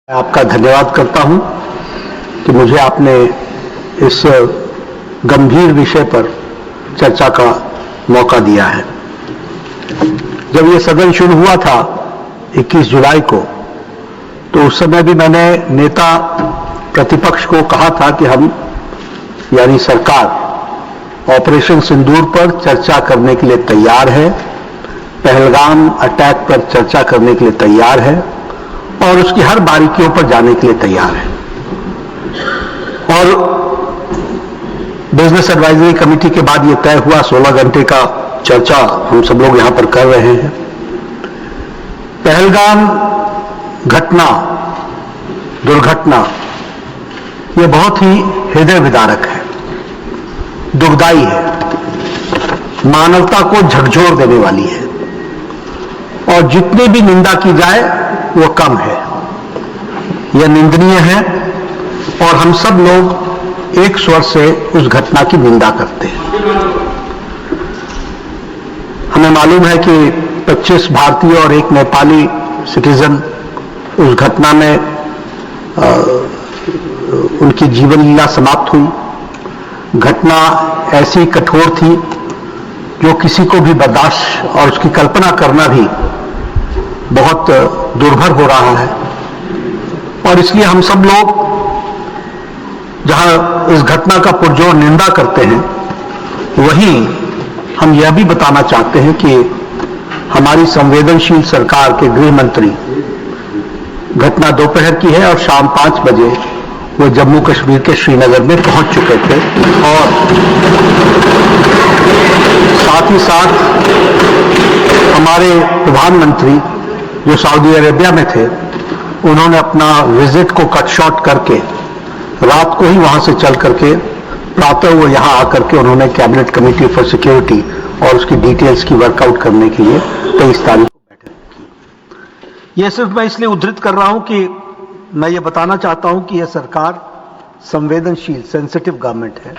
आपका धन्यवाद करता हूं कि मुझे आपने इस गंभीर विषय पर चर्चा का मौका दिया है। जब ये सदन शुरू हुआ था 21 जुलाई को, तो उस समय भी मैंने नेता प्रतिपक्ष को कहा था कि हम यानी सरकार ऑपरेशन सिंदूर पर चर्चा करने के लिए तैयार है, पहलगाम अटैक पर चर्चा करने के लिए तैयार है और उसकी हर बारीकियों पर जाने के लिए तैयार है। और बिजनेस एडवाइजरी कमेटी के बाद यह तय हुआ 16 घंटे का चर्चा हम सब लोग यहां पर कर रहे हैं। पहलगाम घटना, दुर्घटना, यह बहुत ही हृदय विदारक है, दुखदाई है, मानवता को झकझोर देने वाली है और जितनी भी निंदा की जाए वो कम है। यह निंदनीय है और हम सब लोग एक स्वर से उस घटना की निंदा करते हैं। हमें मालूम है कि 25 भारतीय और एक नेपाली सिटीजन उस घटना में उनकी जीवन लीला समाप्त हुई। घटना ऐसी कठोर थी जो किसी को भी बर्दाश्त और उसकी कल्पना करना भी बहुत दुर्भर हो रहा है। और इसलिए हम सब लोग जहां इस घटना का पुरजोर निंदा करते हैं, वहीं हम यह भी बताना चाहते हैं कि हमारी संवेदनशील सरकार के गृह मंत्री, घटना दोपहर की है और शाम 5 बजे वो जम्मू कश्मीर के श्रीनगर में पहुंच चुके थे और साथ ही साथ हमारे प्रधानमंत्री जो सऊदी अरेबिया में थे, उन्होंने अपना विजिट को कट शॉर्ट करके रात को ही वहां से चल करके प्रातः वो यहां आकर के उन्होंने कैबिनेट कमेटी फॉर सिक्योरिटी और उसकी डिटेल्स की वर्कआउट करने के लिए 23 तारीख को बैठक की। यह सिर्फ मैं इसलिए उद्धृत कर रहा हूं कि मैं ये बताना चाहता हूं कि यह सरकार संवेदनशील, सेंसिटिव गवर्नमेंट है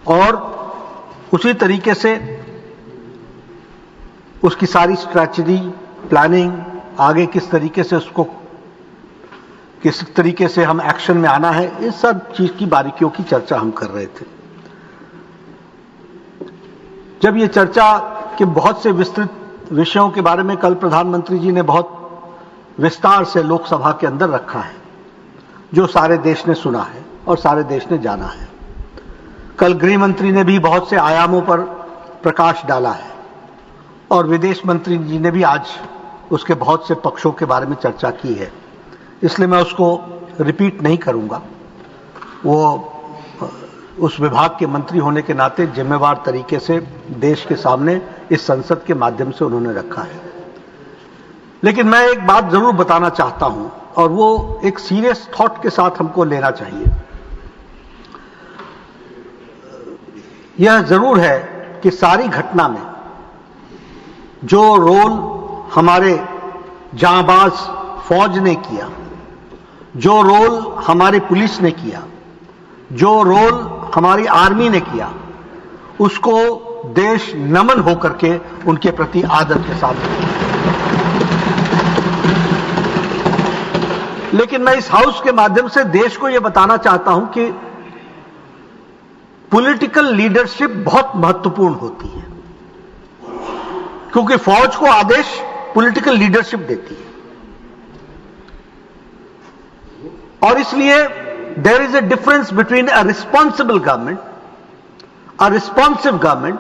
और उसी तरीके से उसकी सारी स्ट्रैटेजी, प्लानिंग, आगे किस तरीके से उसको, किस तरीके से हम एक्शन में आना है, इस सब चीज की बारीकियों की चर्चा हम कर रहे थे। जब ये चर्चा के बहुत से विस्तृत विषयों के बारे में कल प्रधानमंत्री जी ने बहुत विस्तार से लोकसभा के अंदर रखा है, जो सारे देश ने सुना है और सारे देश ने जाना है। कल गृह मंत्री ने भी बहुत से आयामों पर प्रकाश डाला है और विदेश मंत्री जी ने भी आज उसके बहुत से पक्षों के बारे में चर्चा की है, इसलिए मैं उसको रिपीट नहीं करूंगा। वो उस विभाग के मंत्री होने के नाते जिम्मेवार तरीके से देश के सामने इस संसद के माध्यम से उन्होंने रखा है। लेकिन मैं एक बात जरूर बताना चाहता हूं और वो एक सीरियस थॉट के साथ हमको लेना चाहिए। यह जरूर है कि सारी घटना में जो रोल हमारे जांबाज फौज ने किया, जो रोल हमारी पुलिस ने किया, जो रोल हमारी आर्मी ने किया, उसको देश नमन होकर के उनके प्रति आदर के साथ किया। लेकिन मैं इस हाउस के माध्यम से देश को यह बताना चाहता हूं कि पॉलिटिकल लीडरशिप बहुत महत्वपूर्ण होती है, क्योंकि फौज को आदेश पॉलिटिकल लीडरशिप देती है और इसलिए there is a difference between a responsible government, a responsive government,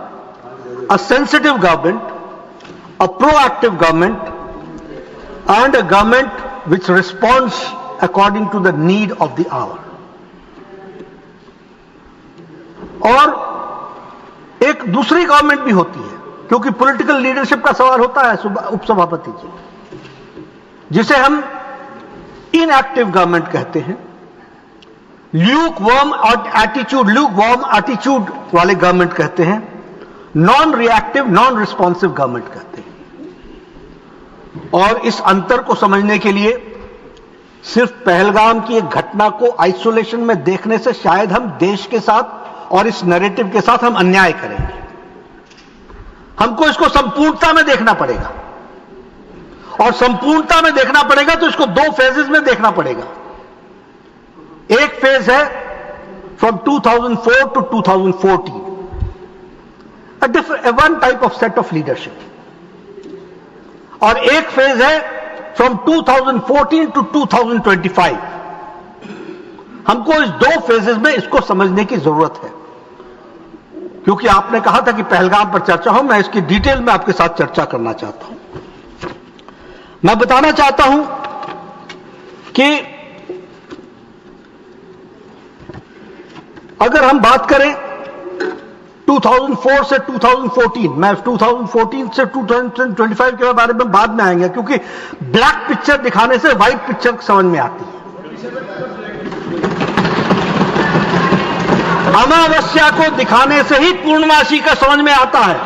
a sensitive government, a proactive government and a government which responds according to the need of the hour। और एक दूसरी government भी होती है, क्योंकि पॉलिटिकल लीडरशिप का सवाल होता है उपसभापति जी, जिसे हम इनएक्टिव गवर्नमेंट कहते हैं, ल्यूकवार्म एटीट्यूड वाले गवर्नमेंट कहते हैं, non reactive, non responsive government कहते हैं। और इस अंतर को समझने के लिए सिर्फ पहलगाम की एक घटना को आइसोलेशन में देखने से शायद हम देश के साथ और इस नैरेटिव के साथ हम अन्याय करेंगे। हमको इसको संपूर्णता में देखना पड़ेगा और संपूर्णता में देखना पड़ेगा तो इसको दो फेजेस में देखना पड़ेगा। एक फेज है from 2004 to 2014, one type of set of leadership, और एक फेज है फ्रॉम 2014 to 2025। हमको इस दो फेजेस में इसको समझने की जरूरत है, क्योंकि आपने कहा था कि पहलगाम पर चर्चा हो, मैं इसकी डिटेल में आपके साथ चर्चा करना चाहता हूं। मैं बताना चाहता हूं कि अगर हम बात करें 2004 से 2014, मैं 2014 से 2025 के बारे में बाद में आएंगे, क्योंकि ब्लैक पिक्चर दिखाने से व्हाइट पिक्चर समझ में आती है। अमावस्या को दिखाने से ही पूर्णमासी का समझ में आता है।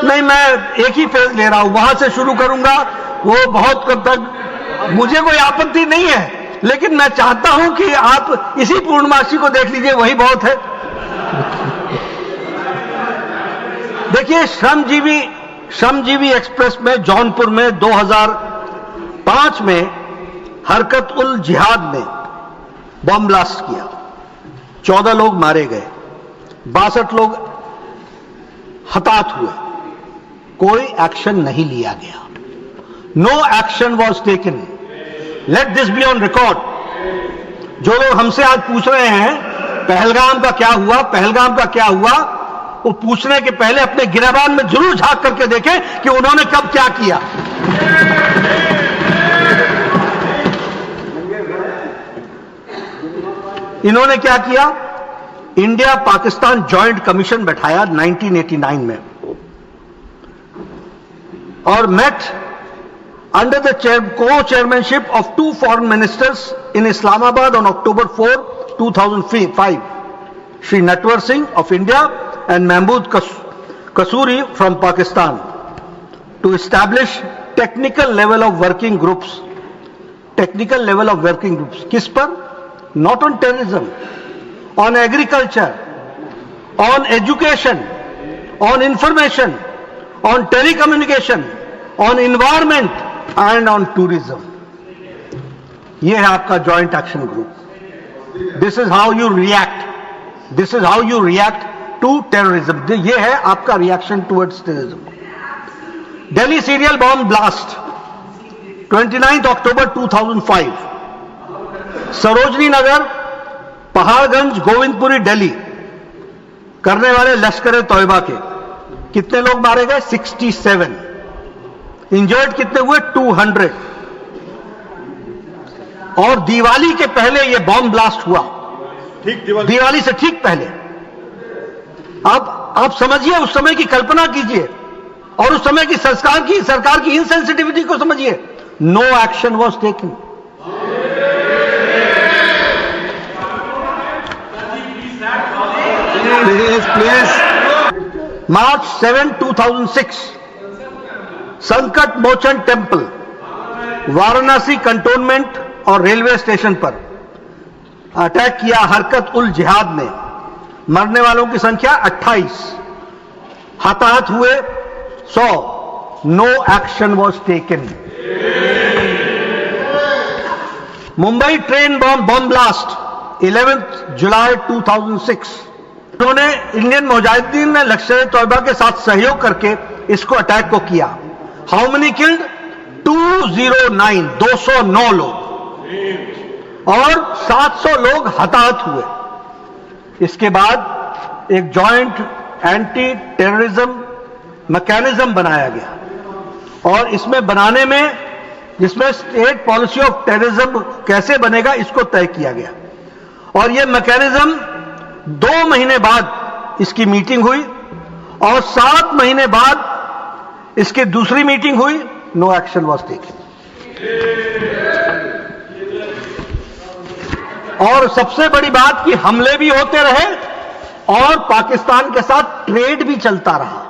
नहीं, मैं एक ही फेज ले रहा हूं, वहां से शुरू करूंगा, वो बहुत तक मुझे कोई आपत्ति नहीं है, लेकिन मैं चाहता हूं कि आप इसी पूर्णमासी को देख लीजिए, वही बहुत है। देखिए, श्रमजीवी एक्सप्रेस में जौनपुर में 2005 में हरकत उल जिहाद ने बम ब्लास्ट किया, 14 लोग मारे गए, 62 लोग हताहत हुए, कोई एक्शन नहीं लिया गया। No action was taken. Let this be on record. जो लोग हमसे आज पूछ रहे हैं पहलगाम का क्या हुआ, पहलगाम का क्या हुआ, वो पूछने के पहले अपने गिरबान में जरूर झांक करके देखें कि उन्होंने कब क्या किया। इन्होंने क्या किया? इंडिया पाकिस्तान जॉइंट कमीशन बैठाया 1989 में और met under the co-chairmanship of two foreign ministers in Islamabad on October 4, 2005, Shri Natwar Singh of India and Mahmood Kasuri from Pakistan, to establish technical level of working groups. Technical level of working groups. किस पर? Not on terrorism, on agriculture, on education, on information, on telecommunication, on environment and on tourism. ये है आपका joint action group. This is how you react. This is how you react to terrorism. ये है आपका reaction towards terrorism. Delhi serial bomb blast, 29th October 2005. Sarojini Nagar, Paharganj, Govindpuri, Delhi करने वाले लश्कर ए तौयबा के कितने लोग मारे गए? 67। इंजर्ड कितने हुए? 200। और दिवाली के पहले यह बॉम्ब ब्लास्ट हुआ, ठीक दिवाली से ठीक पहले। अब आप समझिए, उस समय की कल्पना कीजिए और उस समय की सरकार की इनसेंसिटिविटी को समझिए। No action was taken. Please. March 7, 2006, Sankat Mochan temple, Varanasi cantonment और रेलवे स्टेशन पर अटैक किया हरकत उल जिहाद ने। मरने वालों की संख्या 28, हताहत हुए 100। No action was taken. Mumbai train bomb blast 11 जुलाई 2006। उन्होंने इंडियन मुजाहिदीन ने लश्कर ए तौयबा के साथ सहयोग करके इसको अटैक को किया। How many killed? 209, 209 लोग और 700 लोग हताहत हुए। इसके बाद एक जॉइंट एंटी टेररिज्म मैकेनिज्म बनाया गया और इसमें बनाने में, जिसमें स्टेट पॉलिसी ऑफ टेररिज्म कैसे बनेगा इसको तय किया गया। और यह मैकेनिज्म 2 महीने बाद इसकी मीटिंग हुई और 7 महीने बाद इसकी दूसरी मीटिंग हुई। No action was taken. और सबसे बड़ी बात कि हमले भी होते रहे और पाकिस्तान के साथ ट्रेड भी चलता रहा,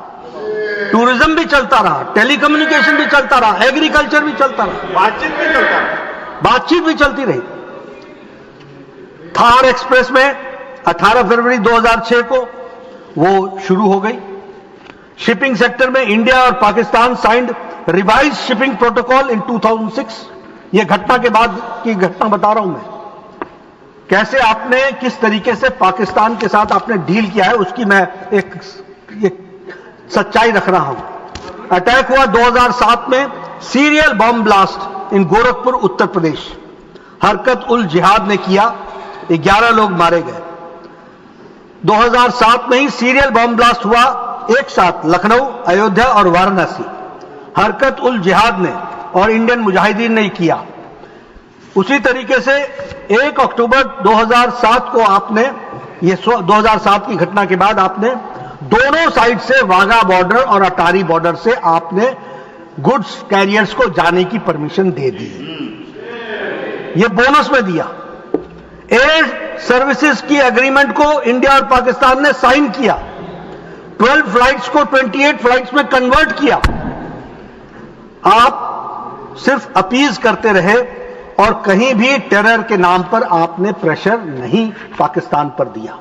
टूरिज्म भी चलता रहा, टेलीकम्युनिकेशन भी चलता रहा, एग्रीकल्चर भी चलता रहा, बातचीत भी चलती रही। थार एक्सप्रेस में 18 फरवरी 2006 को वो शुरू हो गई। शिपिंग सेक्टर में इंडिया और Pakistan signed revise shipping protocol इन 2006। यह घटना के बाद की घटना बता रहा हूं मैं, कैसे आपने किस तरीके से पाकिस्तान के साथ आपने डील किया है उसकी मैं एक सच्चाई रख रहा हूं। अटैक हुआ 2007 में, serial bomb blast in Gorakhpur Uttar Pradesh. हरकत उल जिहाद ने किया, 11 लोग मारे गए। 2007 में ही सीरियल बॉम्ब ब्लास्ट हुआ एक साथ लखनऊ, अयोध्या और वाराणसी। हरकत उल जिहाद ने और इंडियन मुजाहिदीन ने किया। उसी तरीके से 1 अक्टूबर 2007 को आपने, ये 2007 की घटना के बाद आपने दोनों साइड से वाघा बॉर्डर और अटारी बॉर्डर से आपने गुड्स कैरियर्स को जाने की परमिशन दे दी। ये बोनस में दिया। एयर सर्विसेज की एग्रीमेंट को इंडिया और पाकिस्तान ने साइन किया। 12 फ्लाइट्स को 28 फ्लाइट्स में कन्वर्ट किया। आप सिर्फ अपीज करते रहे और कहीं भी टेरर के नाम पर आपने प्रेशर नहीं पाकिस्तान पर दिया।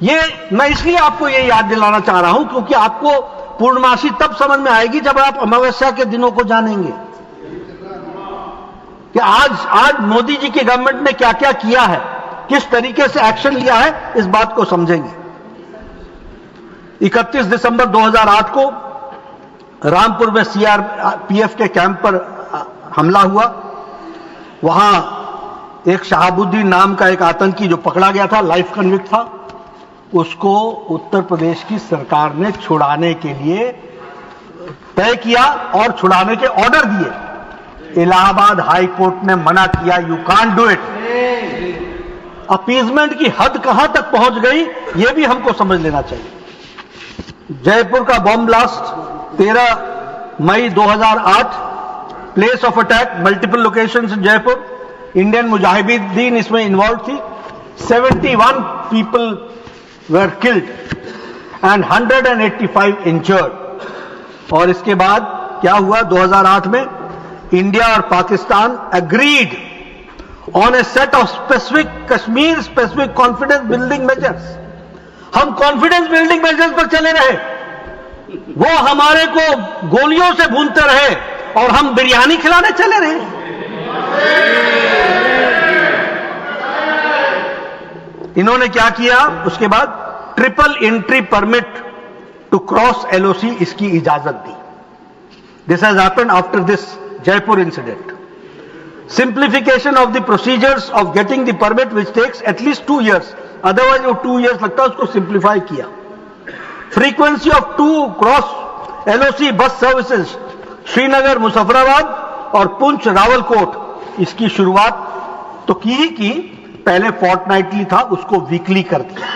ये मैं इसलिए आपको ये याद दिलाना चाह रहा हूं क्योंकि आपको पूर्णमासी तब समझ में आएगी जब आप अमावस्या के दिनों को जानेंगे कि आज मोदी जी की गवर्नमेंट ने क्या क्या किया है, किस तरीके से एक्शन लिया है, इस बात को समझेंगे। 31 दिसंबर 2008 को रामपुर में सीआरपीएफ के कैंप पर हमला हुआ। वहां एक शहाबुद्दीन नाम का एक आतंकी जो पकड़ा गया था, लाइफ कन्विक्ट था, उसको उत्तर प्रदेश की सरकार ने छुड़ाने के लिए तय किया और छुड़ाने के ऑर्डर दिए। इलाहाबाद हाई कोर्ट ने मना किया, you can't do it. Appeasement की हद कहां तक पहुंच गई यह भी हमको समझ लेना चाहिए। जयपुर का बॉम्ब ब्लास्ट 13 मई 2008, place of attack multiple locations in Jaipur. Indian Mujahideen इसमें इन्वॉल्व थी। 71 people were killed and 185 injured. और इसके बाद क्या हुआ 2008 में, इंडिया और Pakistan agreed on a set of specific Kashmir specific confidence building measures. हम कॉन्फिडेंस बिल्डिंग मेजर्स पर चले रहे, वो हमारे को गोलियों से भूनते रहे और हम बिरयानी खिलाने चले रहे। इन्होंने क्या किया उसके बाद, triple entry permit to cross LOC इसकी इजाजत दी। This has happened after this Jaipur incident. Simplification of the procedures of getting the permit which takes at least 2 years, otherwise वो 2 years लगता है, उसको सिंप्लीफाई किया। Frequency of 2 cross LOC bus services Srinagar Muzaffarabad और पुंछ रावलकोट, इसकी शुरुआत तो की ही की, पहले फोर्टनाइटली था, उसको वीकली कर दिया।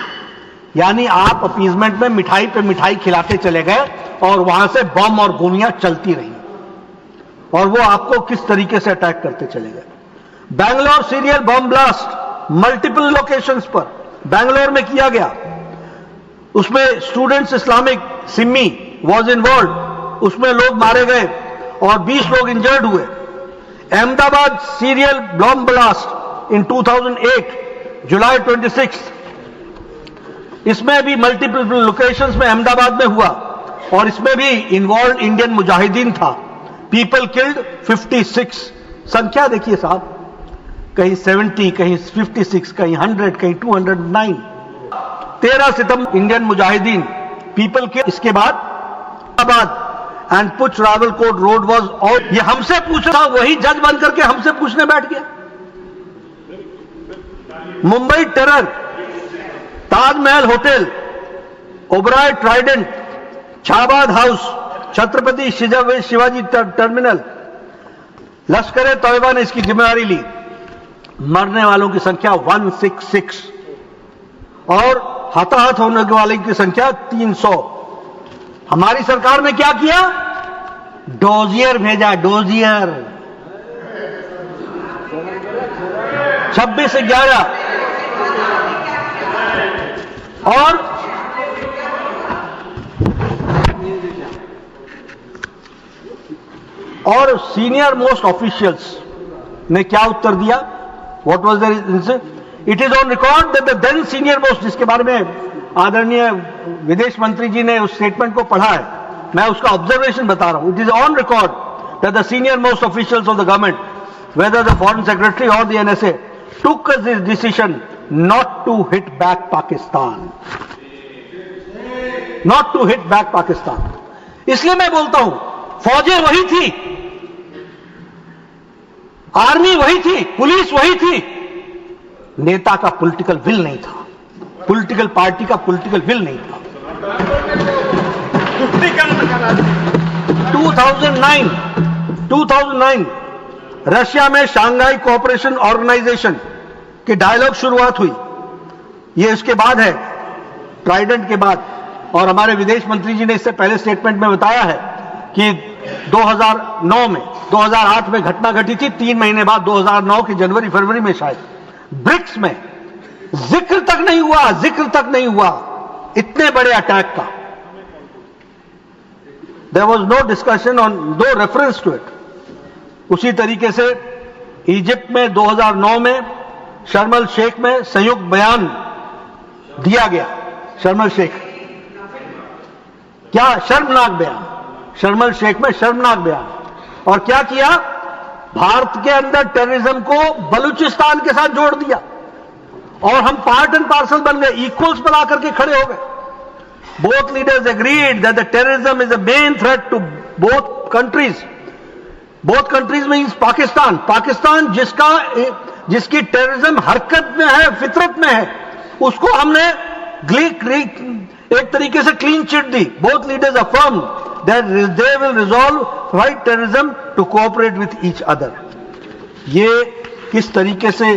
यानी आप अपीजमेंट में मिठाई पे मिठाई खिलाते चले गए और वहां से बम और गोलियां चलती रही और वो आपको किस तरीके से अटैक करते चले गए। Bangalore serial bomb blast multiple locations पर बैंगलोर में किया गया। उसमें students Islamic Simmi was involve, उसमें लोग मारे गए और 20 लोग इंजर्ड हुए। Ahmedabad serial bomb blast in 2008 जुलाई 26, इसमें भी मल्टीपल लोकेशंस में अहमदाबाद में हुआ और इसमें भी इन्वॉल्व इंडियन मुजाहिदीन था। पीपल किल्ड 56, संख्या देखिए साहब, कहीं 70, कहीं 56, कहीं 100, कहीं 209। 13 सितंबर इंडियन मुजाहिदीन पीपल किल्ड। इसके बाद and Poonch Rawalakot road was, और ये हमसे पूछ रहा, वही जज बन करके हमसे पूछने बैठ गया। Mumbai terror, Taj Mahal hotel, Oberoi Trident, Shahbad house, Chhatrapati Shivaji terminal, Lashkar Taiba ने इसकी जिम्मेदारी ली। मरने वालों की संख्या 166 और हताहत होने वाले की संख्या 300। हमारी सरकार ने क्या किया, डोजियर भेजा, डोजियर 26/11 और सीनियर मोस्ट ऑफिशियल्स ने क्या उत्तर दिया, what was their answer, it is on record that the then senior most, जिसके बारे में आदरणीय विदेश मंत्री जी ने उस स्टेटमेंट को पढ़ा है, मैं उसका ऑब्जर्वेशन बता रहा हूं. It is on record that the senior most officials of the government, whether the foreign secretary or the NSA, took this decision not to hit back Pakistan. Not to hit back Pakistan. इसलिए मैं बोलता हूं, फौजें वही थी, army वही थी, police वही थी, नेता का पॉलिटिकल विल नहीं था, पॉलिटिकल पार्टी का पॉलिटिकल विल नहीं था. 2009 रशिया में शांघाई कोऑपरेशन ऑर्गेनाइजेशन की डायलॉग शुरुआत हुई. ये इसके बाद है, ट्राइडेंट के बाद. और हमारे विदेश मंत्री जी ने इससे पहले स्टेटमेंट में बताया है कि 2009 में 2008 में घटना घटी थी, 3 महीने बाद 2009 के जनवरी फरवरी में शायद ब्रिक्स में जिक्र तक नहीं हुआ इतने बड़े अटैक का. There was no discussion on, no reference to it. उसी तरीके से इजिप्ट में 2009 में शर्म अल शेख में संयुक्त बयान दिया गया. शर्म अल शेख, क्या शर्मनाक बयान, शर्म अल शेख में शर्मनाक बयान. और क्या किया, भारत के अंदर टेररिज्म को बलूचिस्तान के साथ जोड़ दिया और हम पार्ट एंड पार्सल बन गए, इक्वल्स पर आकर के खड़े हो गए. Both leaders agreed that the terrorism is a main threat to both countries. Both countries means Pakistan जिसकी टेररिज्म हरकत में है, फितरत में है, उसको हमने एक तरीके से क्लीन चिट दी. Both leaders affirm that they will resolve fight terrorism to cooperate with each other. ये किस तरीके से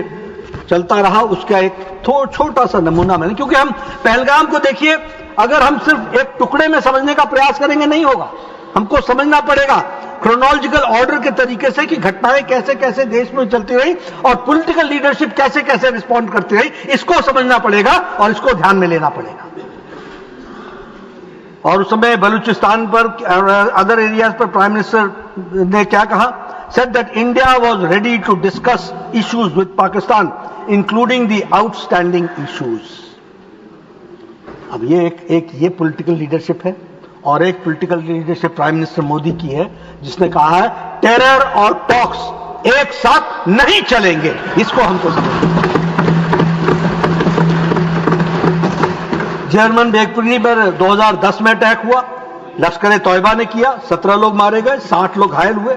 चलता रहा उसका एक छोटा सा नमूना मैंने, क्योंकि हम पहलगाम को देखिए, अगर हम सिर्फ एक टुकड़े में समझने का प्रयास करेंगे नहीं होगा, हमको समझना पड़ेगा क्रोनोलॉजिकल ऑर्डर के तरीके से कि घटनाएं कैसे कैसे देश में चलती रही और पॉलिटिकल लीडरशिप कैसे कैसे रिस्पॉन्ड करती रही, इसको समझना पड़ेगा और इसको ध्यान में लेना पड़ेगा. और उस समय बलूचिस्तान पर, अदर एरियाज पर प्राइम मिनिस्टर ने क्या कहा, said that India was ready to discuss issues with Pakistan, including the outstanding issues. अब ये पॉलिटिकल लीडरशिप है और एक political leadership prime minister Modi की है, जिसने कहा है टेरर और टॉक्स एक साथ नहीं चलेंगे. इसको हमको समझना. जर्मन बेगपुरी पर 2010 में अटैक हुआ, लश्कर ए तौयबा ने किया, 17 लोग मारे गए, 60 लोग घायल हुए.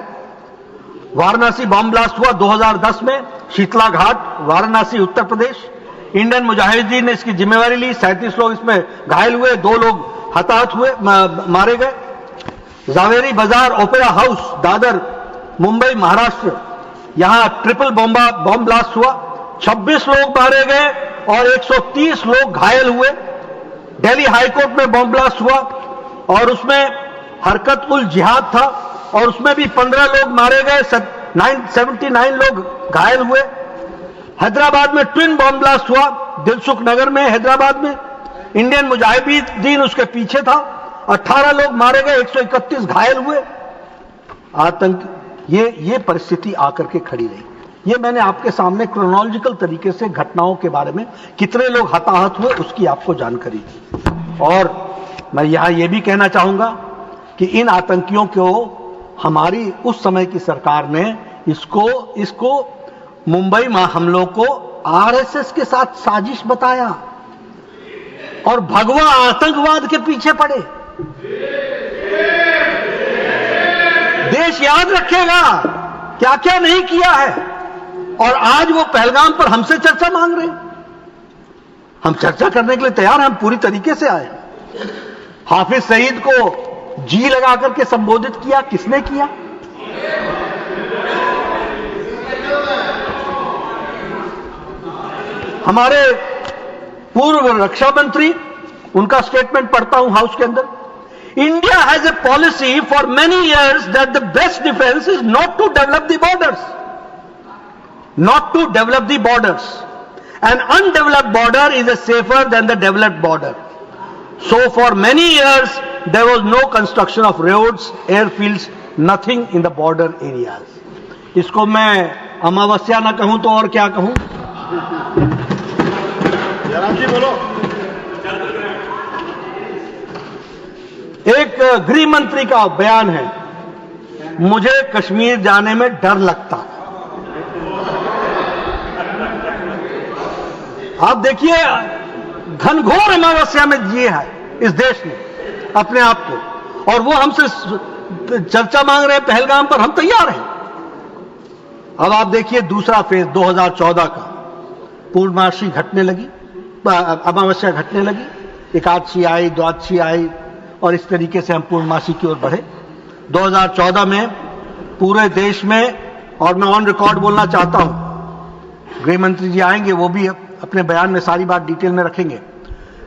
वाराणसी बम ब्लास्ट हुआ 2010 में, शीतला घाट, वाराणसी, उत्तर प्रदेश. इंडियन मुजाहिदीन ने इसकी जिम्मेवारी ली, 37 लोग इसमें घायल हुए, 2 लोग हताहत हुए, मारे गए. जावेरी बाजार ओपेरा हाउस, दादर, मुंबई, महाराष्ट्र, यहां ट्रिपल बम ब्लास्ट हुआ, 26 लोग मारे गए और 130 लोग घायल हुए. दिल्ली हाईकोर्ट में बम ब्लास्ट हुआ और उसमें हरकत उल जिहाद था और उसमें भी 15 लोग मारे गए, 79 लोग घायल हुए. हैदराबाद में ट्विन बम ब्लास्ट हुआ, दिलसुख नगर में, हैदराबाद में. इंडियन मुजाहिदीन उसके पीछे था, 18 लोग मारे गए, 131 घायल हुए. आतंक, ये परिस्थिति आकर के खड़ी रही. ये मैंने आपके सामने क्रोनोलॉजिकल तरीके से घटनाओं के बारे में कितने लोग हताहत हुए उसकी आपको जानकारी दी. और मैं यहां यह भी कहना चाहूंगा कि इन आतंकियों को हमारी उस समय की सरकार ने इसको मुंबई में हमलों को आरएसएस के साथ साजिश बताया और भगवा आतंकवाद के पीछे पड़े. देश याद रखेगा क्या क्या नहीं किया है और आज वो पहलगाम पर हमसे चर्चा मांग रहे हैं. हम चर्चा करने के लिए तैयार हैं, हम पूरी तरीके से आए. हाफिज सईद को जी लगा करके संबोधित किया, किसने किया? हमारे पूर्व रक्षा मंत्री, उनका स्टेटमेंट पढ़ता हूं हाउस के अंदर. India has a policy for many years that the best defence is not to develop the borders, not to develop the borders. An undeveloped border is a safer than the developed border. So for many years there was no construction of roads, airfields, nothing in the border areas. इसको मैं अमावस्या ना कहूं तो और क्या कहूं? जयराम जी बोलो. एक गृह मंत्री का बयान है, मुझे कश्मीर जाने में डर लगता है। आप देखिए, घनघोर अमावस्या में जिए है इस देश ने अपने आप को, और वो हमसे चर्चा मांग रहे हैं पहलगाम पर। हम तैयार हैं। अब आप देखिए दूसरा फेज 2014 का, पूर्णमासी घटने लगी, अमावस्या घटने लगी, एकादशी आई, द्वादशी आई, और इस तरीके से हम पूर्णमासी की ओर बढ़े। 2014 में पूरे देश में, और मैं ऑन रिकॉर्ड बोलना चाहता हूं, गृह मंत्री जी आएंगे, वो भी अपने बयान में सारी बात डिटेल में रखेंगे,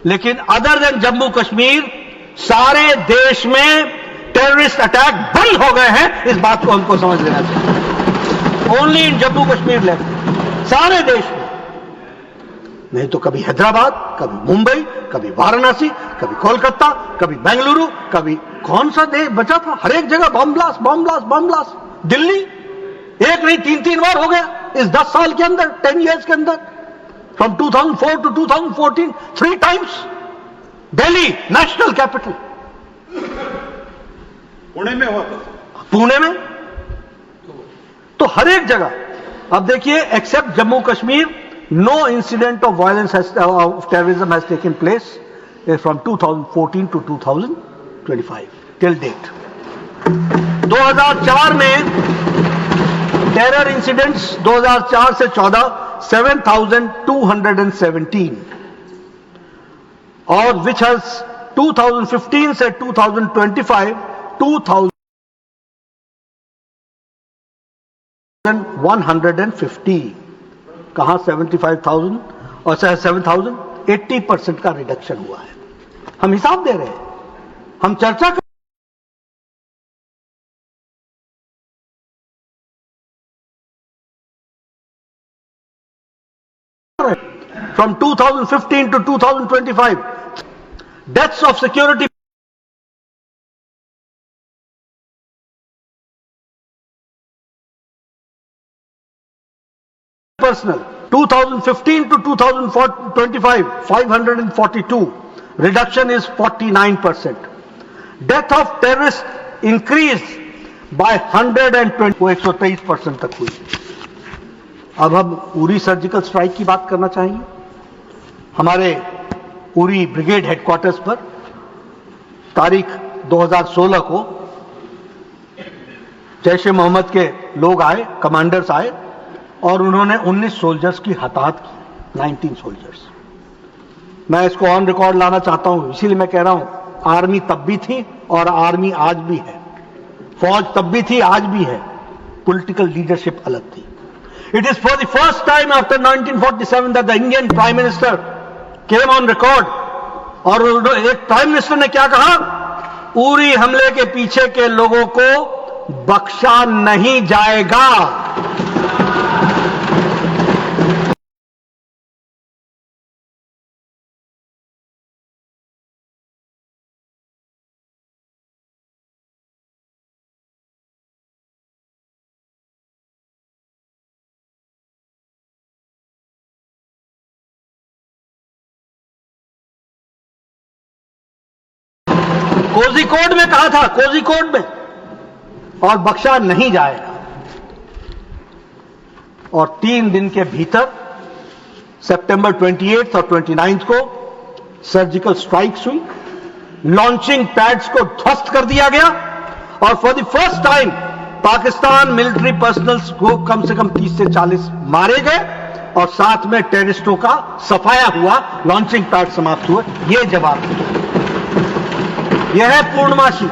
लेकिन अदर देन जम्मू कश्मीर सारे देश में टेररिस्ट अटैक बंद हो गए हैं। इस बात को हमको समझ लेना चाहिए। Only in Jammu Kashmir left, सारे देश में। नहीं तो कभी हैदराबाद, कभी मुंबई, कभी वाराणसी, कभी कोलकाता, कभी बेंगलुरु, कभी कौन सा देश बचा था, हर एक जगह bomb blast, bomb blast, bomb blast. Delhi एक नहीं 3-3 बार हो गया इस 10 साल के अंदर, 10 इयर्स के अंदर, from 2004 to 2014 3 times। Delhi national capital, Pune में हुआ था, पुणे में, तो हर एक जगह। अब देखिए, except Jammu Kashmir, no incident of violence of terrorism has taken place from 2014 to 2025 till date। 2004 में टेरर इंसिडेंट्स 2004 से 14 7,217, और विच हैज 2015 से 2025 2,150। कहां 75,000 और 7,000, 80% का रिडक्शन हुआ है। हम हिसाब दे रहे हैं, हम चर्चा कर from 2015 to 2025 deaths of security personnel, 2015 to 2025 542, reduction is 49%। death of terrorists increased by 120, वो 123% तक हुई। अब हम उरी सर्जिकल स्ट्राइक की बात करना चाहेंगे। हमारे उरी ब्रिगेड हेडक्वार्टर्स पर तारीख 2016 को जैश ए मोहम्मद के लोग आए, कमांडर्स आए, और उन्होंने 19 सोल्जर्स की हताहत की, 19 सोल्जर्स। मैं इसको ऑन रिकॉर्ड लाना चाहता हूं, इसीलिए मैं कह रहा हूं, आर्मी तब भी थी और आर्मी आज भी है, फौज तब भी थी, आज भी है, पॉलिटिकल लीडरशिप अलग थी। It is for the first time after 1947 that the Indian prime minister came on record, और एक प्राइम मिनिस्टर ने क्या कहा, उरी हमले के पीछे के लोगों को बख्शा नहीं जाएगा। कोझिकोड में कहा था, कोझिकोड में, और बख्शा नहीं जाएगा। और 3 दिन के भीतर सितंबर 28 और 29 को सर्जिकल स्ट्राइक्स हुई, लॉन्चिंग पैड्स को ध्वस्त कर दिया गया, और for the first time Pakistan military personnels को कम से कम 30 से 40 मारे गए, और साथ में टेररिस्टों का सफाया हुआ, लॉन्चिंग पैड समाप्त हुए। यह जवाब दिया। यह है पूर्णमासी,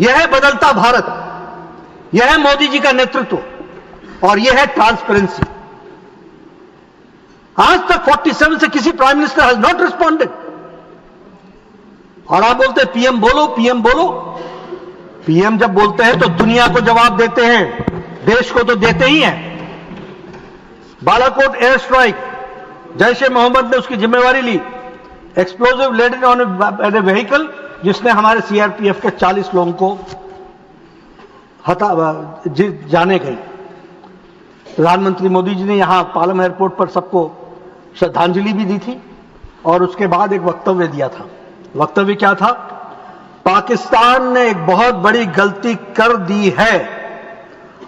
यह है बदलता भारत, यह है मोदी जी का नेतृत्व, और यह है ट्रांसपेरेंसी। आज तक 47 से किसी prime minister has not responded, और आप बोलते हैं पीएम बोलो, पीएम बोलो। पीएम जब बोलते हैं तो दुनिया को जवाब देते हैं, देश को तो देते ही हैं। बालाकोट एयर स्ट्राइक, जैश ए मोहम्मद ने उसकी जिम्मेवारी ली, explosive laden on a vehicle, जिसने हमारे सीआरपीएफ के 40 लोगों को जाने गई। प्रधानमंत्री मोदी जी ने यहां पालम एयरपोर्ट पर सबको श्रद्धांजलि भी दी थी, और उसके बाद एक वक्तव्य दिया था। वक्तव्य क्या था, पाकिस्तान ने एक बहुत बड़ी गलती कर दी है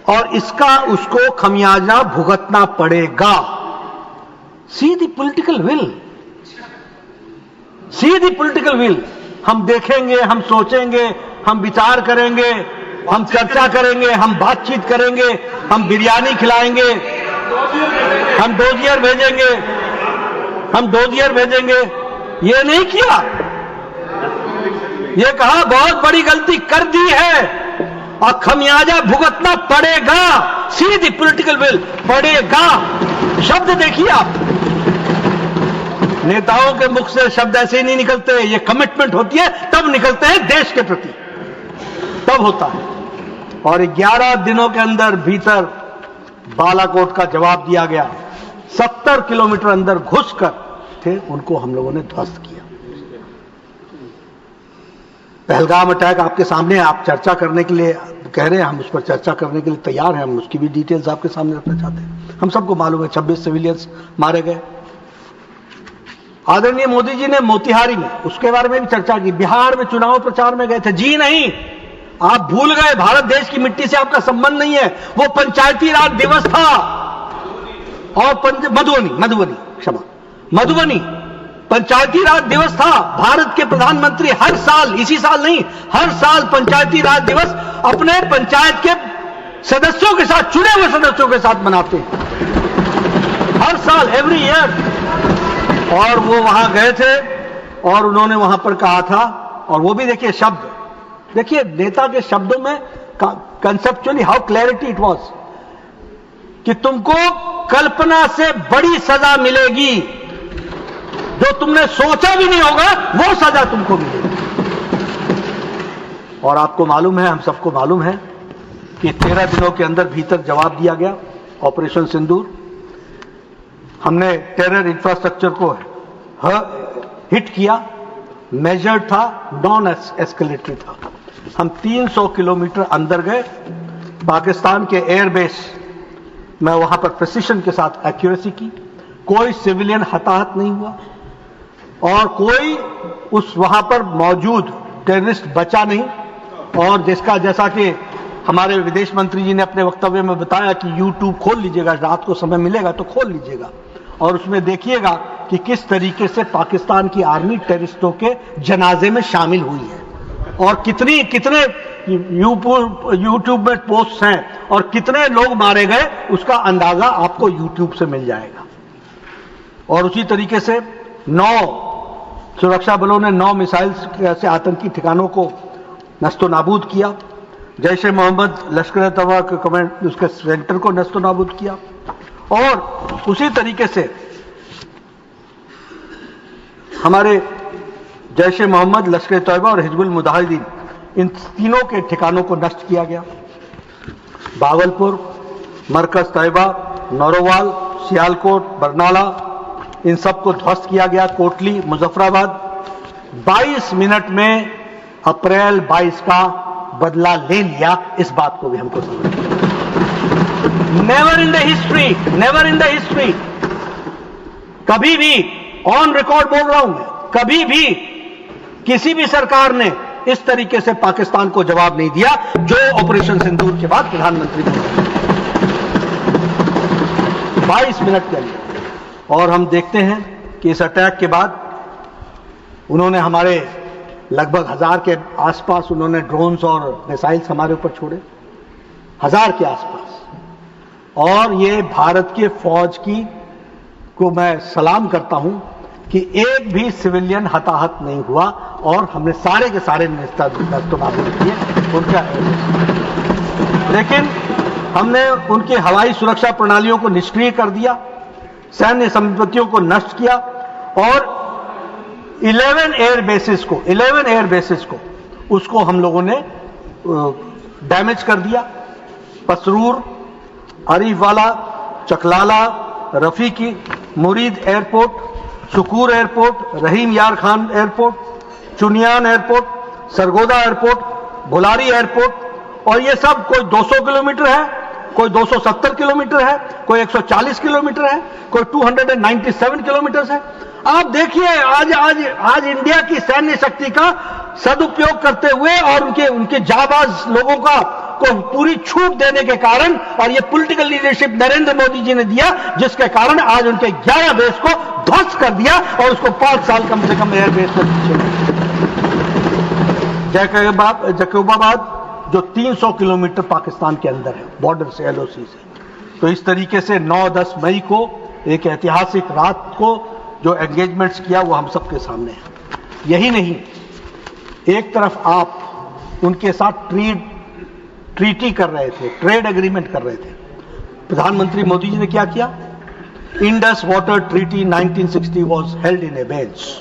और इसका उसको खमियाजा भुगतना पड़ेगा। See the political will, see the political will. हम देखेंगे, हम सोचेंगे, हम विचार करेंगे, हम चर्चा करेंगे, हम बातचीत करेंगे, हम बिरयानी खिलाएंगे, हम डोजियर भेजेंगे, हम डोजियर भेजेंगे। ये नहीं किया, ये कहा बहुत बड़ी गलती कर दी है और खमियाजा भुगतना पड़ेगा। सी द पॉलिटिकल विल, पड़ेगा। शब्द देखिए आप, नेताओं के मुख से शब्द ऐसे ही नहीं निकलते, ये कमिटमेंट होती है तब निकलते हैं देश के प्रति, तब होता है। और 11 दिनों के अंदर भीतर बालाकोट का जवाब दिया गया। 70 किलोमीटर अंदर घुसकर थे, उनको हम लोगों ने ध्वस्त किया। पहलगाम अटैक आपके सामने है, आप चर्चा करने के लिए कह रहे हैं, हम उस पर चर्चा करने के लिए तैयार हैं, हम उसकी भी डिटेल्स आपके सामने रखना चाहते हैं। हम सबको मालूम है 26 सिविलियंस मारे गए। आदरणीय मोदी जी ने मोतिहारी में उसके बारे में भी चर्चा की। बिहार में चुनाव प्रचार में गए थे। जी नहीं, आप भूल गए, भारत देश की मिट्टी से आपका संबंध नहीं है। वो पंचायती राज दिवस था और मधुबनी पंचायती राज दिवस था। भारत के प्रधानमंत्री हर साल, इसी साल नहीं, हर साल पंचायती राज दिवस अपने पंचायत के सदस्यों के साथ, चुने हुए सदस्यों के साथ मनाते हैं, हर साल, एवरी ईयर। और वो वहां गए थे और उन्होंने वहां पर कहा था, और वो भी देखिए शब्द, देखिए नेता के शब्दों में conceptually how clarity it was, कि तुमको कल्पना से बड़ी सजा मिलेगी, जो तुमने सोचा भी नहीं होगा वो सजा तुमको मिलेगी। और आपको मालूम है, हम सबको मालूम है कि 13 दिनों के अंदर भीतर जवाब दिया गया। ऑपरेशन सिंदूर, हमने टेरर इंफ्रास्ट्रक्चर को हिट किया, मेजर्ड था, नॉन एस्केलेटरी था। हम 300 किलोमीटर अंदर गए, पाकिस्तान के एयरबेस में वहां पर प्रिसिशन के साथ एक्यूरेसी की, कोई सिविलियन हताहत नहीं हुआ और कोई उस वहां पर मौजूद टेररिस्ट बचा नहीं। और जिसका, जैसा कि हमारे विदेश मंत्री जी ने अपने वक्तव्य में बताया कि YouTube खोल लीजिएगा, रात को समय मिलेगा तो खोल लीजिएगा और उसमें देखिएगा कि किस तरीके से पाकिस्तान की आर्मी टेररिस्टों के जनाजे में शामिल हुई है और कितने YouTube में पोस्ट हैं और कितने लोग मारे गए, उसका अंदाजा आपको YouTube से मिल जाएगा। और उसी तरीके से 9 सुरक्षा बलों ने 9 मिसाइल से आतंकी ठिकानों को नस्तो नाबूद किया। जैश ए मोहम्मद, लश्कर तैयबा के कमांड, उसके सेंटर को नस्तो नाबूद किया। और उसी तरीके से हमारे जैश ए मोहम्मद, लश्कर तैयबा और हिजबुल मुजाहिदीन, इन तीनों के ठिकानों को नष्ट किया गया। भागलपुर, मरकज तैयबा, नौरोवाल, सियालकोट, बरनाला, इन सबको ध्वस्त किया गया। कोटली, मुजफ्फराबाद, 22 मिनट में अप्रैल 22 का बदला ले लिया। इस बात को भी हमको समझना। नेवर इन द हिस्ट्री, कभी भी, ऑन रिकॉर्ड बोल रहा हूं मैं, कभी भी किसी भी सरकार ने इस तरीके से पाकिस्तान को जवाब नहीं दिया जो ऑपरेशन सिंदूर के बाद प्रधानमंत्री ने 22 मिनट के अंदर। और हम देखते हैं कि इस अटैक के बाद उन्होंने हमारे लगभग 1000 के आसपास उन्होंने ड्रोन्स और मिसाइल्स हमारे ऊपर छोड़े, 1000 के आसपास। और ये भारत की फौज को मैं सलाम करता हूं कि एक भी सिविलियन हताहत नहीं हुआ और हमने सारे के सारे नस्तनाबूद किए उनका। लेकिन हमने उनकी हवाई सुरक्षा प्रणालियों को निष्क्रिय कर दिया, सैन्य संपत्तियों को नष्ट किया और 11 एयर बेसिस को उसको हम लोगों ने डैमेज कर दिया। Pasrur, Arifwala, Chaklala, Rafiqui, Murid airport, Sukkur airport, Rahim Yar Khan airport, Chunian airport, Sargodha airport, Bhulari airport. और ये सब कोई 200 किलोमीटर है, कोई 270 किलोमीटर है, कोई 140 किलोमीटर है, कोई 297 किलोमीटर है। आप देखिए आज इंडिया की सैन्य शक्ति का सदुपयोग करते हुए और उनके जाबाज लोगों को पूरी छूट देने के कारण, और ये पॉलिटिकल लीडरशिप नरेंद्र मोदी जी ने दिया, जिसके कारण आज उनके 11 बेस को ध्वस्त कर दिया और उसको 5 साल कम से कम एयर बेस पर पीछे। जैकोबाबाद जो 300 किलोमीटर पाकिस्तान के अंदर है, बॉर्डर से, एलओसी से। तो इस तरीके से 9-10 मई को एक ऐतिहासिक रात को जो एंगेजमेंट्स किया वो हम सबके सामने है। यही नहीं, एक तरफ आप उनके साथ ट्रीटी कर रहे थे, ट्रेड एग्रीमेंट कर रहे थे। प्रधानमंत्री मोदी जी ने क्या किया? Indus water treaty 1960 was held in abeyance.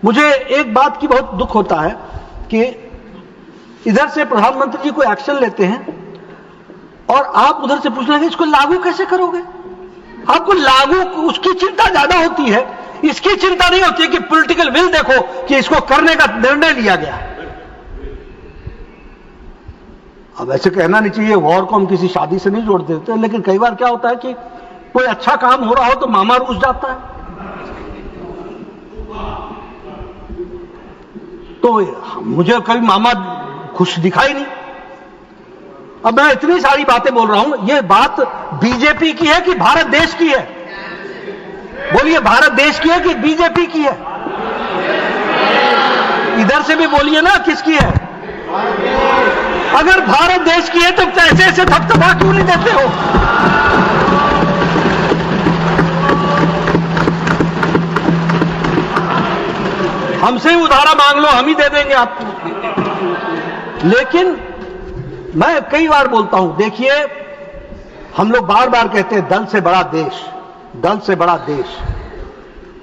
मुझे एक बात की बहुत दुख होता है कि इधर से प्रधानमंत्री जी कोई एक्शन लेते हैं और आप उधर से पूछने लगे इसको लागू कैसे करोगे? आपको लागू उसकी चिंता ज्यादा होती है, इसकी चिंता नहीं होती है कि पॉलिटिकल विल देखो कि इसको करने का निर्णय लिया गया। अब ऐसे कहना नहीं चाहिए, वॉर को हम किसी शादी से नहीं जोड़ देते, लेकिन कई बार क्या होता है कि कोई अच्छा काम हो रहा हो तो मामा रूस जाता है। तो मुझे कभी मामा खुश दिखाई नहीं। अब मैं इतनी सारी बातें बोल रहा हूं, ये बात बीजेपी की है कि भारत देश की है? बोलिए, भारत देश की है कि बीजेपी की है? इधर से भी बोलिए ना, किसकी है? अगर भारत देश की है तो ऐसे ऐसे थपथपा क्यों नहीं देते हो? हमसे ही उधारा मांग लो, हम ही दे देंगे आपको। लेकिन मैं कई बार बोलता हूं, देखिए, हम लोग बार बार कहते हैं दल से बड़ा देश, दल से बड़ा देश,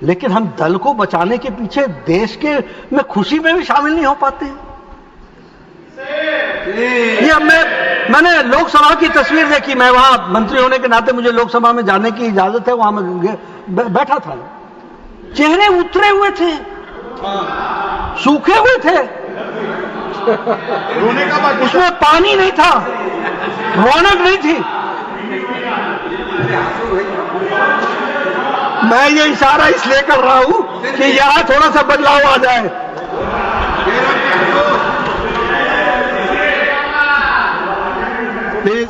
लेकिन हम दल को बचाने के पीछे देश के में खुशी में भी शामिल नहीं हो पाते हैं। ये अब मैंने लोकसभा की तस्वीर देखी, मैं वहां मंत्री होने के नाते मुझे लोकसभा में जाने की इजाजत है, वहां मैं बैठा था, चेहरे उतरे हुए थे, सूखे हुए थे, रोने का बात, उसमें पानी नहीं था, रौनक नहीं थी। मैं ये इशारा इसलिए कर रहा हूं कि यहां थोड़ा सा बदलाव आ जाए। प्लीज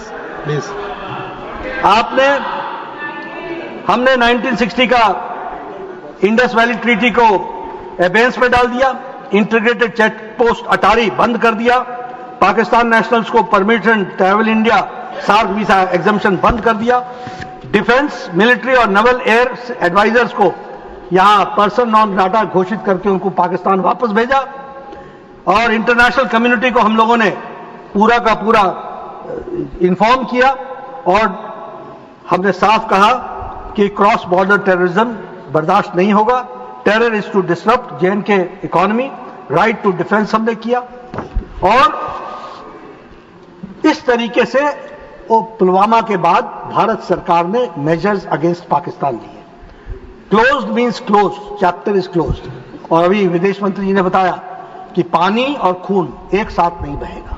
हमने 1960 का इंडस वैली ट्रीटी को एबेंस में डाल दिया, इंटीग्रेटेड चेक पोस्ट अटारी बंद कर दिया, पाकिस्तान नेशनल्स को permission travel India SAARC visa exemption बंद कर दिया, डिफेंस, मिलिट्री और नेवल एयर एडवाइजर्स को यहां पर्सन नॉन ग्राटा घोषित करके उनको पाकिस्तान वापस भेजा, और इंटरनेशनल कम्युनिटी को हम लोगों ने पूरा का पूरा इन्फॉर्म किया, और हमने साफ कहा कि क्रॉस बॉर्डर टेररिज्म बर्दाश्त नहीं होगा, terror is to disrupt JNK economy, right to defence हमने किया। और इस तरीके से वो पुलवामा के बाद भारत सरकार ने मेजर्स अगेंस्ट पाकिस्तान लिए। Closed means closed, chapter is closed. और अभी विदेश मंत्री जी ने बताया कि पानी और खून एक साथ नहीं बहेगा,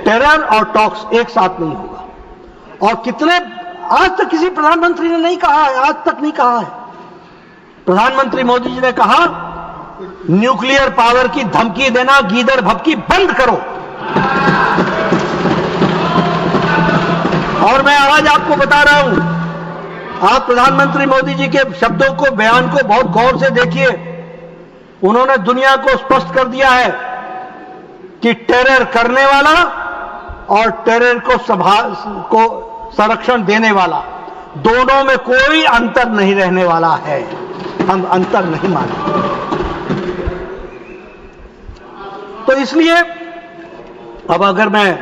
टेरर और टॉक्स एक साथ नहीं होगा। और कितने, आज तक किसी प्रधानमंत्री ने नहीं कहा है, आज तक नहीं कहा है। प्रधानमंत्री मोदी जी ने कहा न्यूक्लियर पावर की धमकी देना, गीदड़ भभकी बंद करो। और मैं आज आपको बता रहा हूं, आप प्रधानमंत्री मोदी जी के शब्दों को, बयान को बहुत गौर से देखिए। उन्होंने दुनिया को स्पष्ट कर दिया है कि टेरर करने वाला और टेरर को संरक्षण देने वाला, दोनों में कोई अंतर नहीं रहने वाला है। हम अंतर नहीं मानते। तो इसलिए अब अगर मैं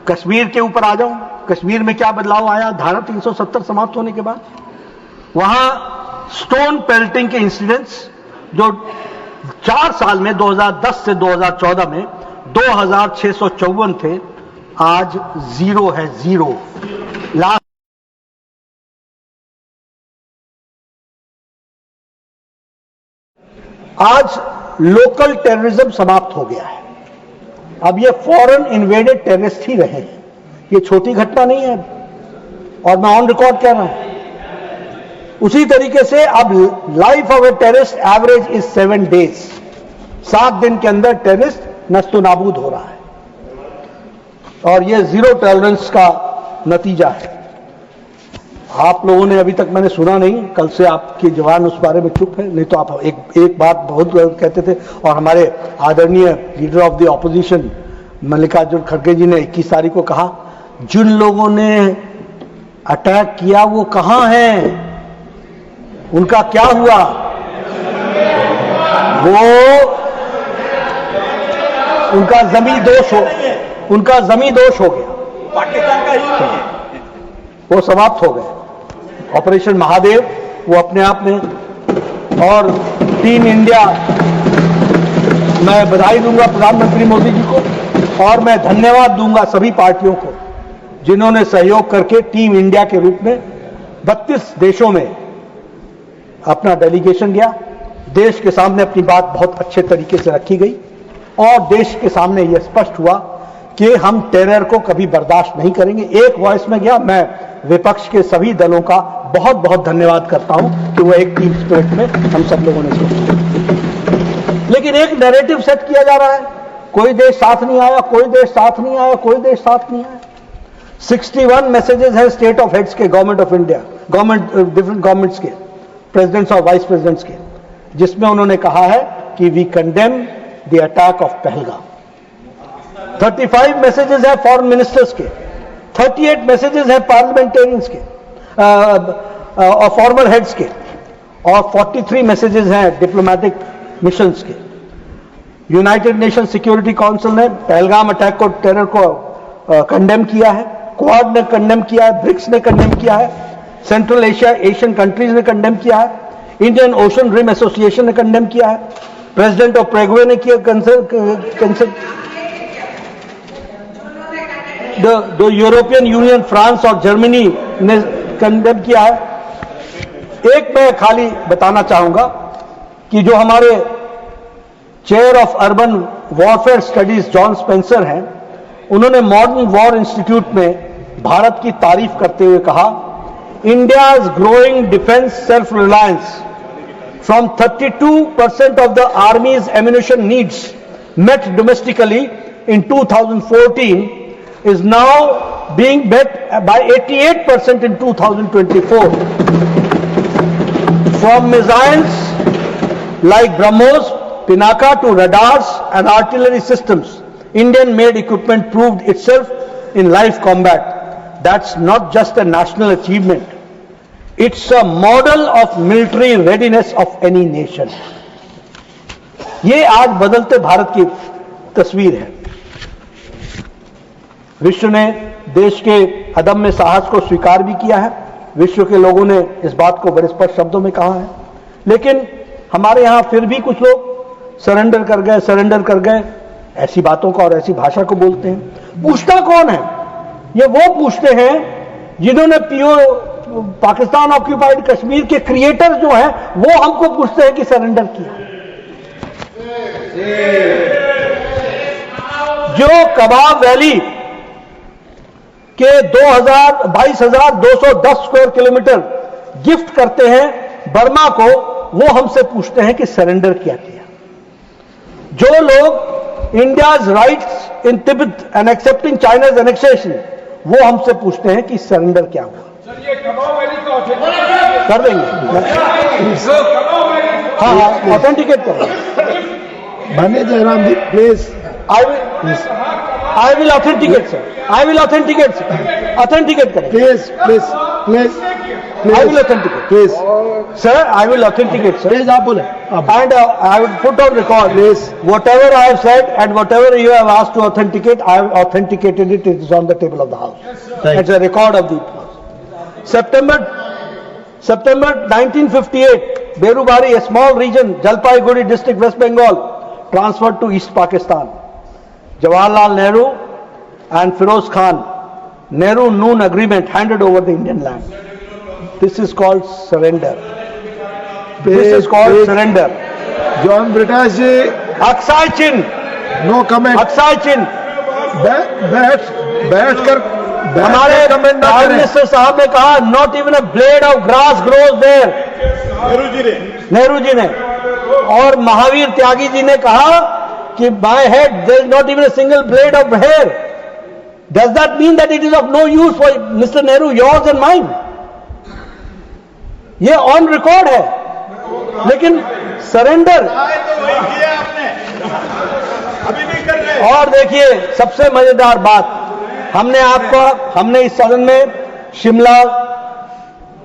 कश्मीर के ऊपर आ जाऊं, कश्मीर में क्या बदलाव आया धारा 370 समाप्त होने के बाद? वहां स्टोन पेल्टिंग के इंसिडेंट्स जो 4 साल में 2010 से 2014 में 2654 थे, आज 0 है, 0। आज लोकल टेररिज्म समाप्त हो गया है। अब ये फॉरेन इन्वेडेड टेररिस्ट ही रहे हैं, ये छोटी घटना नहीं है, और मैं ऑन रिकॉर्ड कह रहा हूं। उसी तरीके से अब life of a terrorist average is 7 days। 7 दिन के अंदर टेररिस्ट नस्तो नाबूद हो रहा है और यह जीरो टॉलरेंस का नतीजा है। आप लोगों ने अभी तक मैंने सुना नहीं, कल से आपके जवान उस बारे में चुप है, नहीं तो आप एक बात बहुत कहते थे। और हमारे आदरणीय leader of the opposition Mallikarjun खड़गे जी ने 21 तारीख को कहा, जिन लोगों ने अटैक किया वो कहां हैं, उनका क्या हुआ? वो उनका जमी दोष हो गया, पाकिस्तान का ही वो समाप्त हो गए। ऑपरेशन महादेव वो अपने आप में, और टीम इंडिया, मैं बधाई दूंगा प्रधानमंत्री मोदी जी को और मैं धन्यवाद दूंगा सभी पार्टियों को जिन्होंने सहयोग करके टीम इंडिया के रूप में 32 देशों में अपना डेलीगेशन गया। देश के सामने अपनी बात बहुत अच्छे तरीके से रखी गई और देश के सामने यह स्पष्ट हुआ कि हम टेरर को कभी बर्दाश्त नहीं करेंगे। एक वॉइस में गया। मैं विपक्ष के सभी दलों का बहुत बहुत धन्यवाद करता हूं कि वो एक टीम स्पिरिट में हम सब लोगों ने सोचा। लेकिन एक नैरेटिव सेट किया जा रहा है, कोई देश साथ नहीं आया, कोई देश साथ नहीं आया, कोई देश साथ नहीं आया। 61 मैसेजेस हैं स्टेट ऑफ हेड्स के, government of India, different governments के, प्रेसिडेंट्स और वाइस प्रेसिडेंट्स के, जिसमें उन्होंने कहा है कि we condemn the attack of Pahalgam. 35 messages हैं फॉरेन मिनिस्टर्स के, 38 मैसेजेस हैं पार्लियामेंटेरियंस के और फॉर्मर हेड्स के, और 43 मैसेजेस हैं डिप्लोमेटिक मिशंस के। यूनाइटेड नेशन सिक्योरिटी काउंसिल ने पहलगाम अटैक को, टेरर को कंडेम किया है, क्वाड ने कंडेम किया है, ब्रिक्स ने कंडेम किया है, सेंट्रल एशियन कंट्रीज ने कंडेम किया है, इंडियन ओशन रिम एसोसिएशन ने कंडेम किया है, प्रेसिडेंट ऑफ पैराग्वे ने किया, द यूरोपियन यूनियन, फ्रांस और जर्मनी ने कंडेम किया है। एक मैं खाली बताना चाहूंगा कि जो हमारे chair of urban warfare studies John Spencer हैं, उन्होंने मॉडर्न वॉर इंस्टीट्यूट में भारत की तारीफ करते हुए कहा, India's growing defence self reliance from 32% of the armies ammunition needs met domestically in 2014 is now being met by 88% in 2024. From missiles like BrahMos, Pinaka to radars and artillery systems, Indian-made equipment proved itself in live combat. That's not just a national achievement. It's a model of military readiness of any nation. ये आज बदलते भारत की तस्वीर है। विश्व ने देश के अदम्य साहस को स्वीकार भी किया है, विश्व के लोगों ने इस बात को बड़े स्पष्ट शब्दों में कहा है। लेकिन हमारे यहां फिर भी कुछ लोग सरेंडर कर गए ऐसी बातों को और ऐसी भाषा को बोलते हैं। पूछता कौन है? ये वो पूछते हैं जिन्होंने पाकिस्तान ऑक्यूपाइड कश्मीर के क्रिएटर जो हैं, वो हमको पूछते हैं कि सरेंडर किया। जो कबाब वैली के 22,210 स्क्वायर किलोमीटर गिफ्ट करते हैं बर्मा को, वो हमसे पूछते हैं कि सरेंडर क्या किया। जो लोग India's rights in Tibet and accepting China's annexation, वो हमसे पूछते हैं कि सरेंडर क्या हुआ। सर, ये कबाब वैली का कर देंगे, हाँ, ऑथेंटिकेट कर माननीय जयराम जी please. I will authenticate, sir. I will authenticate, sir. Authenticate करें। Please. I will authenticate. Please. Sir, I will authenticate, sir. Please, आप बोले। And I will put on record. Please. Whatever I have said and whatever you have asked to authenticate, I have authenticated it. It is on the table of the House. Right. It's a record of the House. September 1958, Berubari, a small region, Jalpaiguri district, West Bengal, transferred to East Pakistan. Jawaharlal Nehru and Firoz Khan, Nehru-Noon agreement handed over the Indian land. This is called surrender. This is called surrender. John Brittas ji, Aksai Chin, no comment. Aksai Chin. बैठकर हमारे comment ना prime करें। Minister साहब ने कहा, not even a blade of grass grows there. Nehru ji ने और महावीर त्यागी जी ने कहा कि my head there is not even a single blade of hair. Does that mean that it is of no use for mister Nehru, yours and mine? ये on record है. लेकिन surrender अभी भी कर रहे. और देखिए सबसे मजेदार बात, हमने इस सदन में शिमला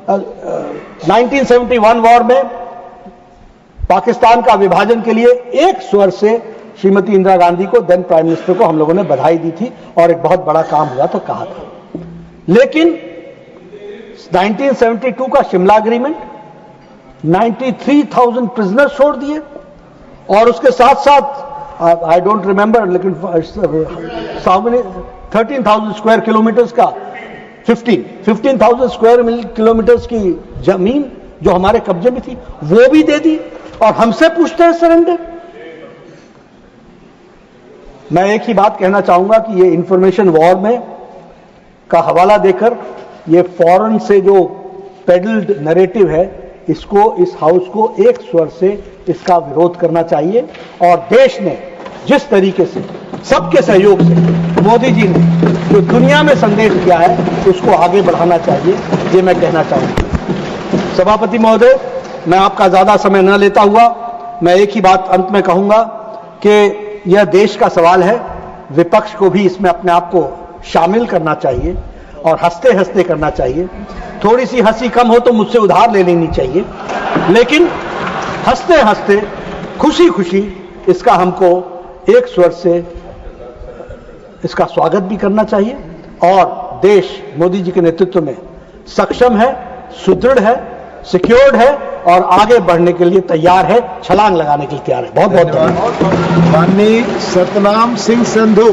1971 वॉर में पाकिस्तान का विभाजन के लिए एक स्वर से श्रीमती इंदिरा गांधी को, देन प्राइम मिनिस्टर को, हम लोगों ने बधाई दी थी और एक बहुत बड़ा काम हुआ तो कहा था. लेकिन 1972 का शिमला एग्रीमेंट 93,000 प्रिजनर्स छोड़ दिए और उसके साथ साथ आई डोंट रिमेंबर, लेकिन 13,000 स्क्वायर किलोमीटर्स का 15,000 स्क्वायर किलोमीटर्स की जमीन जो हमारे कब्जे में थी वो भी दे दी और हमसे पूछते हैं सरेंडर. मैं एक ही बात कहना चाहूंगा कि ये इंफॉर्मेशन वॉर में का हवाला देकर ये फॉरेन से जो पेडल्ड नैरेटिव है, इसको, इस हाउस को एक स्वर से इसका विरोध करना चाहिए. और देश ने जिस तरीके से सबके सहयोग से मोदी जी ने जो दुनिया में संदेश दिया है उसको आगे बढ़ाना चाहिए, ये मैं कहना चाहूंगा. सभापति महोदय, मैं आपका ज्यादा समय न लेता हुआ मैं एक ही बात अंत में कहूंगा कि यह देश का सवाल है. विपक्ष को भी इसमें अपने आप को शामिल करना चाहिए और हंसते हंसते करना चाहिए. थोड़ी सी हंसी कम हो तो मुझसे उधार ले लेनी चाहिए, लेकिन हंसते हंसते खुशी खुशी इसका हमको एक स्वर से इसका स्वागत भी करना चाहिए. और देश मोदी जी के नेतृत्व में सक्षम है, सुदृढ़ है, सिक्योर्ड है और आगे बढ़ने के लिए तैयार है, छलांग लगाने के लिए तैयार है. बहुत बहुत धन्यवाद. माननीय सतनाम सिंह संधू.